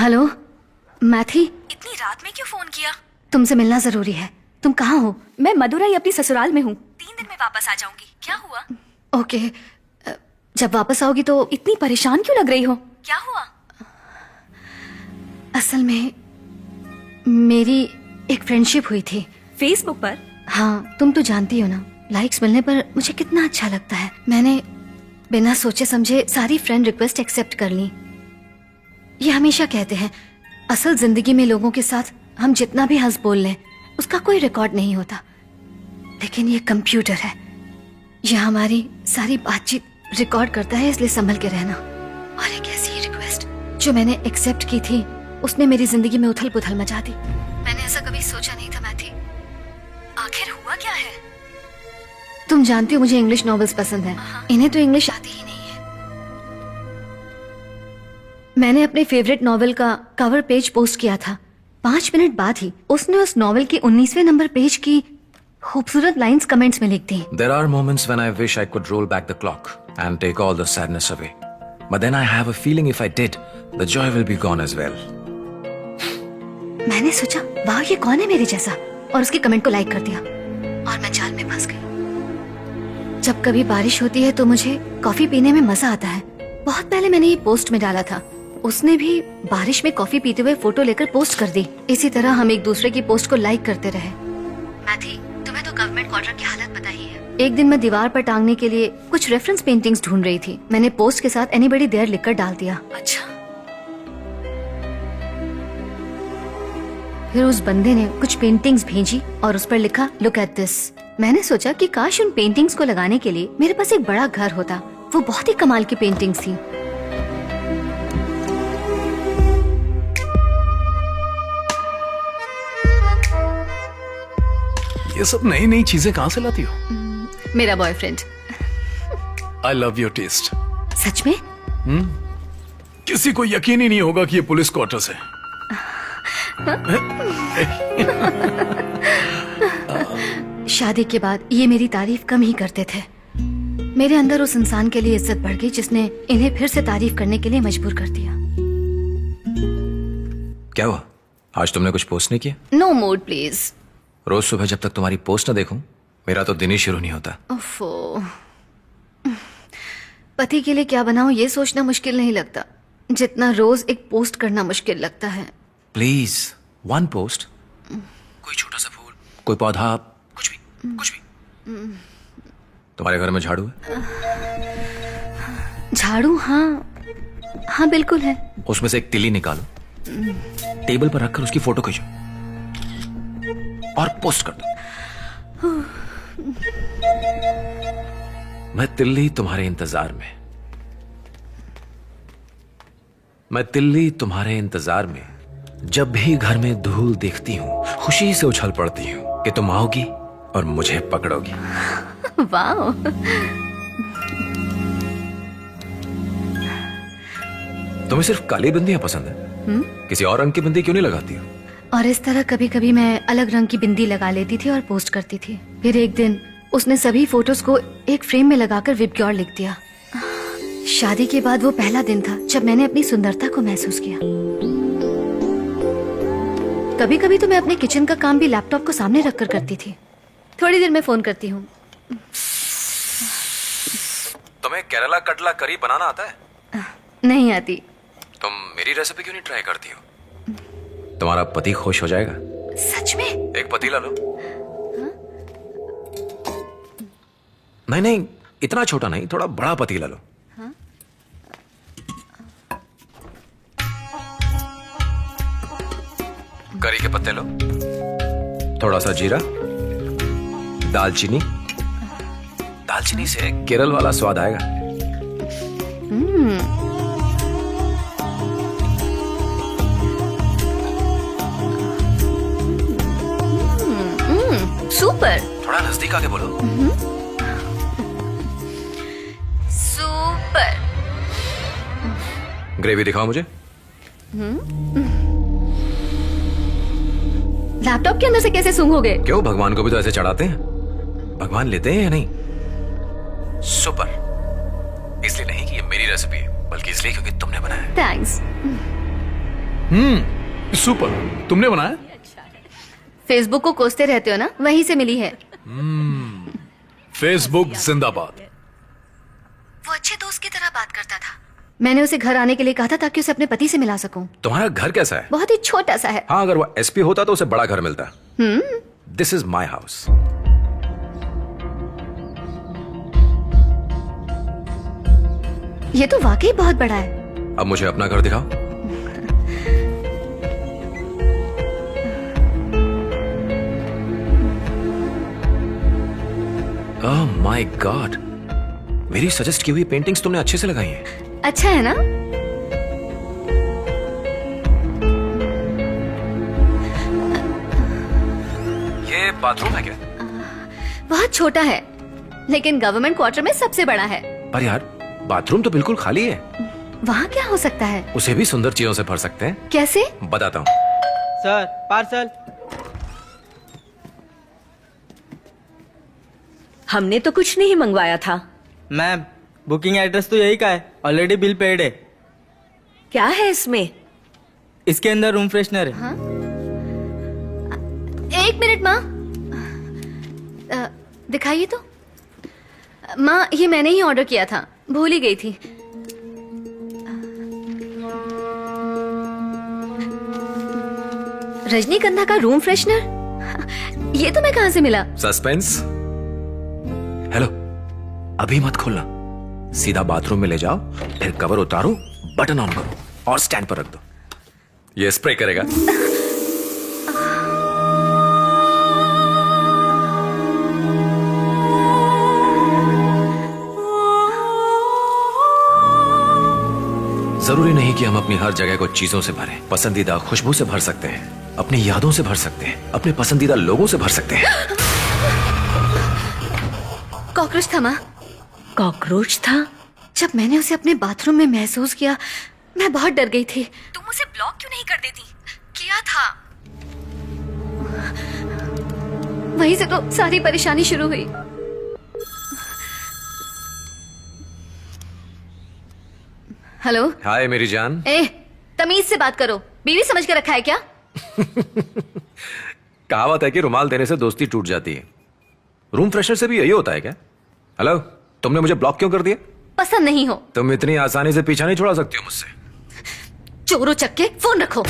Hello मैथी, इतनी रात में क्यों फोन किया? तुमसे मिलना जरूरी है। तुम कहाँ हो? मैं मदुरई अपनी ससुराल में हूँ। 3 दिन में वापस आ जाऊंगी। क्या हुआ? ओके, जब वापस आओगी तो। इतनी परेशान क्यों लग रही हो? क्या हुआ? असल में मेरी एक फ्रेंडशिप हुई थी फेसबुक पर? हाँ, तुम तो जानती हो ना, लाइक्स मिलने पर मुझे कितना अच्छा लगता है। मैंने बिना सोचे समझे सारी फ्रेंड रिक्वेस्ट एक्सेप्ट कर ली। ये हमेशा कहते हैं असल जिंदगी में लोगों के साथ हम जितना भी हंस बोल लें उसका कोई रिकॉर्ड नहीं होता, लेकिन ये कंप्यूटर है, ये हमारी सारी बातचीत रिकॉर्ड करता है, इसलिए संभल के रहना। और एक ऐसी रिक्वेस्ट जो मैंने एक्सेप्ट की थी उसने मेरी जिंदगी में उथल पुथल मचा दी। मैंने ऐसा कभी सोचा नहीं था मैथी। आखिर हुआ क्या है? तुम जानती हो मुझे इंग्लिश नॉवेल्स पसंद है, इन्हें तो इंग्लिश आती ही नहीं है। मैंने अपने फेवरेट नॉवेल का कवर पेज पोस्ट किया था। 5 मिनट बाद ही उसने उस नॉवेल के 19वें नंबर पेज की खूबसूरत लाइंस कमेंट्स में लिख दी। There are moments when I wish I could roll back the clock and take all the sadness away. But then I have a feeling if I did, the joy will be gone as well. मैंने सोचा वाह ये कौन है मेरे जैसा, और उसके कमेंट को लाइक कर दिया और मैं जाल में फंस गई। जब कभी बारिश होती है तो मुझे कॉफी पीने में मजा आता है। बहुत पहले मैंने ये पोस्ट में डाला था, उसने भी बारिश में कॉफी पीते हुए फोटो लेकर पोस्ट कर दी। इसी तरह हम एक दूसरे की पोस्ट को लाइक करते रहे। मैथी, तुम्हें तो गवर्नमेंट क्वार्टर की हालत पता ही है। एक दिन मैं दीवार पर टांगने के लिए कुछ रेफरेंस पेंटिंग्स ढूंढ रही थी। मैंने पोस्ट के साथ एनीबॉडी देयर लिखकर डाल दिया। अच्छा, फिर उस बंदे ने कुछ पेंटिंग्स भेजी और उस पर लिखा लुक एट दिस। मैंने सोचा कि काश उन पेंटिंग्स को लगाने के लिए मेरे पास एक बड़ा घर होता। वो बहुत ही कमाल की पेंटिंग्स थी। ये सब नई नई चीजें कहाँ से लाती हो? मेरा boyfriend. I love your taste. सच में? किसी को यकीन ही नहीं होगा कि ये पुलिस क्वार्टर्स है। शादी के बाद ये मेरी तारीफ कम ही करते थे। मेरे अंदर उस इंसान के लिए इज्जत बढ़ गई जिसने इन्हें फिर से तारीफ करने के लिए मजबूर कर दिया। क्या हुआ? आज तुमने कुछ पोस्ट नहीं किया? No mood please. रोज सुबह जब तक तुम्हारी पोस्ट न देखूं, मेरा तो दिन ही शुरू नहीं होता। ओफो, पति के लिए क्या बनाऊं ये सोचना मुश्किल नहीं लगता जितना रोज एक पोस्ट करना मुश्किल लगता है। प्लीज, 1 पोस्ट, कोई छोटा सा फूल, कोई पौधा, कुछ भी। तुम्हारे घर में झाड़ू है? झाड़ू? हाँ बिल्कुल है। उसमें से एक तिल्ली निकालो, टेबल पर रखकर उसकी फोटो खींचो और पोस्ट कर दो। मैं तिल्ली तुम्हारे इंतजार में, जब भी घर में धूल देखती हूँ खुशी से उछल पड़ती हूँ कि तुम आओगी और मुझे पकड़ोगी। वाह, तुम्हें सिर्फ काली बिंदियां पसंद है? किसी और रंग की बिंदी क्यों नहीं लगाती हो? और इस तरह कभी कभी मैं अलग रंग की बिंदी लगा लेती थी और पोस्ट करती थी। फिर एक दिन उसने सभी फोटोज को एक फ्रेम में लगाकर विबग्योर लिख दिया। शादी के बाद वो पहला दिन था जब मैंने अपनी सुंदरता को महसूस किया। कभी कभी तो मैं अपने किचन का काम भी लैपटॉप को सामने रखकर करती थी। थोड़ी देर में फोन करती हूँ। तुम्हें केरला कटला करी बनाना आता है? नहीं आती। तुम मेरी रेसिपी क्यों नहीं ट्राई करती हो? तुम्हारा पति खुश हो जाएगा। सच में? एक पतीला लो। नहीं, इतना छोटा नहीं, थोड़ा बड़ा पतीला लो। करी के पत्ते लो, थोड़ा सा जीरा, दालचीनी से केरल वाला स्वाद आएगा। सुपर। थोड़ा नजदीक आके बोलो। सुपर। ग्रेवी दिखाओ मुझे। लैपटॉप के अंदर से कैसे सूंघोगे? क्यों, भगवान को भी तो ऐसे चढ़ाते हैं। भगवान लेते हैं या नहीं? सुपर। इसलिए नहीं कि ये मेरी रेसिपी है, बल्कि इसलिए क्योंकि तुमने बनाया है। थैंक्स। सुपर। तुमने बनाया? फेसबुक को कोसते रहते हो ना, वहीं से मिली है। फेसबुक जिंदाबाद। वो अच्छे दोस्त की तरह बात करता था। मैंने उसे घर आने के लिए कहा था ताकि उसे अपने पति से मिला सकूं। तुम्हारा घर कैसा है? बहुत ही छोटा सा है। हाँ, अगर वो एसपी होता तो उसे बड़ा घर मिलता। This is my house. ये तो वाकई बहुत बड़ा है। अब मुझे अपना घर दिखाओ। ओह माय गॉड, मेरी सजेस्ट की हुई पेंटिंग्स तुमने अच्छे से लगाई हैं। अच्छा है ना? ये बाथरूम है क्या? बहुत छोटा है, लेकिन गवर्नमेंट क्वार्टर में सबसे बड़ा है। पर यार, बाथरूम तो बिल्कुल खाली है। वहाँ क्या हो सकता है? उसे भी सुंदर चीजों से भर सकते हैं। कैसे? बताता हूँ। Sir, parcel. हमने तो कुछ नहीं मंगवाया था। मैम, बुकिंग एड्रेस तो यही का है। ऑलरेडी बिल पेड है। क्या है इसमें? इसके अंदर रूम फ्रेशनर है। हाँ? एक मिनट माँ, दिखाइए तो। माँ, ये मैंने ही ऑर्डर किया था, भूल ही गई थी। रजनीगंधा का रूम फ्रेशनर, ये तो मैं कहाँ से मिला? सस्पेंस। हेलो, अभी मत खोलना, सीधा बाथरूम में ले जाओ, फिर कवर उतारो, बटन ऑन करो और स्टैंड पर रख दो। ये स्प्रे करेगा। जरूरी नहीं कि हम अपनी हर जगह को चीजों से भरें। पसंदीदा खुशबू से भर सकते हैं, अपनी यादों से भर सकते हैं, अपने पसंदीदा लोगों से भर सकते हैं। कॉकरोच था माँ। कॉकरोच था? जब मैंने उसे अपने बाथरूम में महसूस किया, मैं बहुत डर गई थी। तुम उसे ब्लॉक क्यों नहीं कर देती? किया था, वहीं से तो सारी परेशानी शुरू हुई। हेलो। हाय मेरी जान। तमीज से बात करो, बीवी समझ के रखा है क्या? कहावत है कि रुमाल देने से दोस्ती टूट जाती है। रूम फ्रेशनर से भी यही होता है क्या? हेलो, तुमने मुझे ब्लॉक क्यों कर दिया? पसंद नहीं हो। तुम इतनी आसानी से पीछा नहीं छुड़ा सकती हो मुझसे। चोरों चक्के, फोन रखो।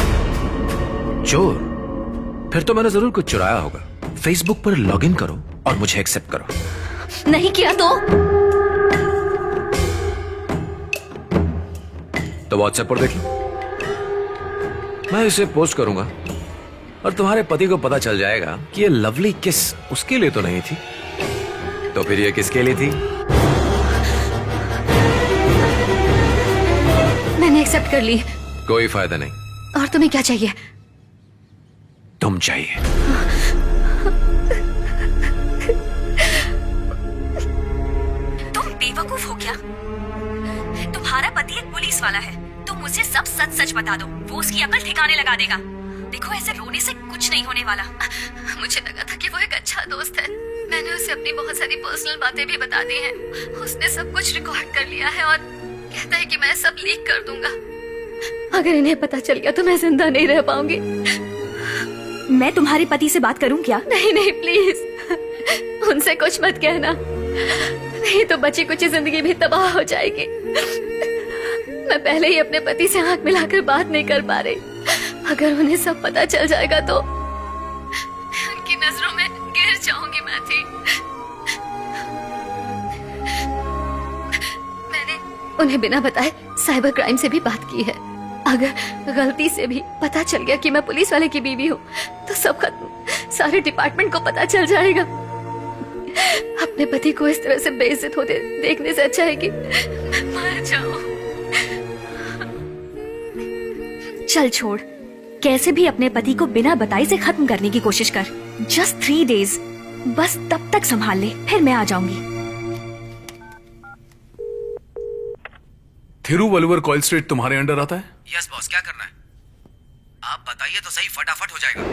चोर? फिर तो मैंने जरूर कुछ चुराया होगा। फेसबुक पर लॉगिन करो और मुझे एक्सेप्ट करो। नहीं किया तो व्हाट्सएप पर देख लो। मैं इसे पोस्ट करूंगा और तुम्हारे पति को पता चल जाएगा कि ये लवली किस उसके लिए तो नहीं थी, तो फिर ये किसके लिए थी? मैंने एक्सेप्ट कर ली। कोई फायदा नहीं। और तुम्हें क्या चाहिए? तुम चाहिए। तुम बेवकूफ हो क्या? तुम्हारा पति एक पुलिस वाला है। तुम मुझे सब सच सच बता दो, वो उसकी अकल ठिकाने लगा देगा। देखो, ऐसे रोने से कुछ नहीं होने वाला। मुझे लगा था कि वो एक अच्छा दोस्त है। मैंने उसे अपनी बहुत सारी पर्सनल बातें भी बता दी हैं। उसने सब कुछ रिकॉर्ड कर लिया है और कहता है कि मैं सब लीक कर दूंगा। अगर इन्हें पता चल गया तो मैं जिंदा नहीं रह पाऊंगी। मैं तुम्हारे पति से बात करूं क्या? नहीं नहीं, प्लीज उनसे कुछ मत कहना, नहीं तो बची कुछ जिंदगी भी तबाह हो जाएगी। मैं पहले ही अपने पति से आंख मिलाकर बात नहीं कर पा रही। अगर उन्हें सब पता चल जाएगा तो उनकी नजरों में गिर जाऊंगी मैं थी। मैंने उन्हें बिना बताए साइबर क्राइम से भी बात की है। अगर गलती से भी पता चल गया कि मैं पुलिस वाले की बीवी हूँ तो सब खत्म। सारे डिपार्टमेंट को पता चल जाएगा। अपने पति को इस तरह से बेइज्जत होते देखने से अच्छा है कि मैं मर जाऊं। चल छोड़, कैसे भी अपने पति को बिना बताए से खत्म करने की कोशिश कर। जस्ट 3 days, बस तब तक संभाल ले, फिर मैं आ जाऊंगी। थिरुवल्लुवर कॉइल स्ट्रीट तुम्हारे अंडर आता है? यस बॉस, क्या करना है? आप बताइए तो सही, फटाफट हो जाएगा।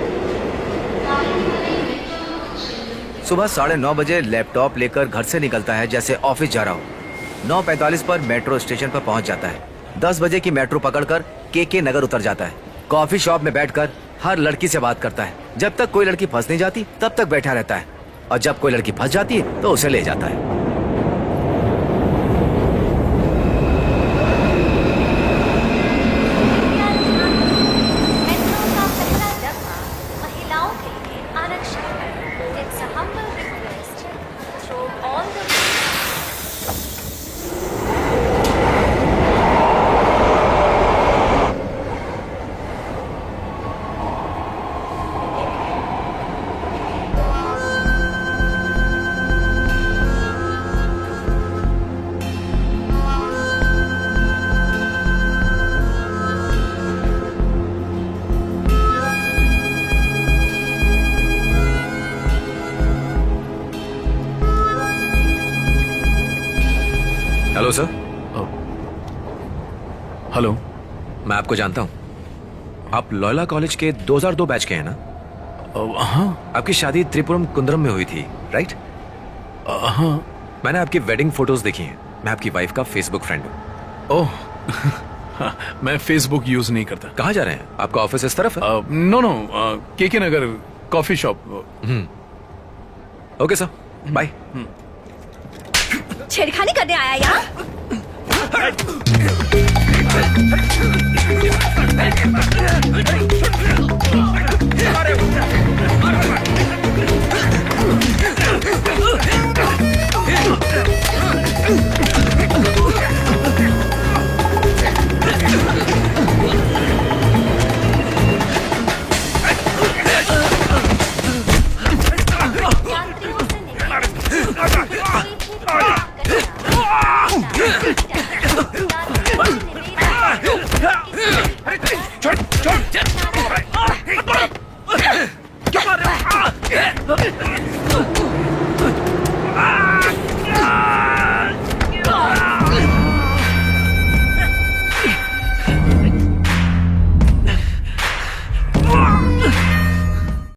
सुबह 9:30 बजे लैपटॉप लेकर घर से निकलता है जैसे ऑफिस जा रहा हो। 9:45 पर मेट्रो स्टेशन पर पहुंच जाता है। 10 बजे की मेट्रो पकड़कर के नगर उतर जाता है। कॉफी शॉप में बैठकर हर लड़की से बात करता है। जब तक कोई लड़की फंस नहीं जाती तब तक बैठा रहता है, और जब कोई लड़की फंस जाती है तो उसे ले जाता है। मेट्रो का पहला डब्बा महिलाओं के लिए आरक्षित है। It's a humble request through all the hello sir, hello. मैं आपको जानता हूँ। आप लॉयला कॉलेज के 2002 बैच के हैं ना? हाँ आपकी शादी त्रिपुरम कुंद्रम में हुई थी, राइट? हाँ। मैंने आपकी वेडिंग फोटोज देखी हैं। मैं आपकी वाइफ का फेसबुक फ्रेंड हूँ। ओह हाँ, मैं फेसबुक यूज नहीं करता। कहाँ जा रहे हैं? आपका ऑफिस इस तरफ है? नो नो, के नगर coffee shop. Okay sir, bye. छेड़खानी करने आया यहाँ? यात्रियों से निवेदन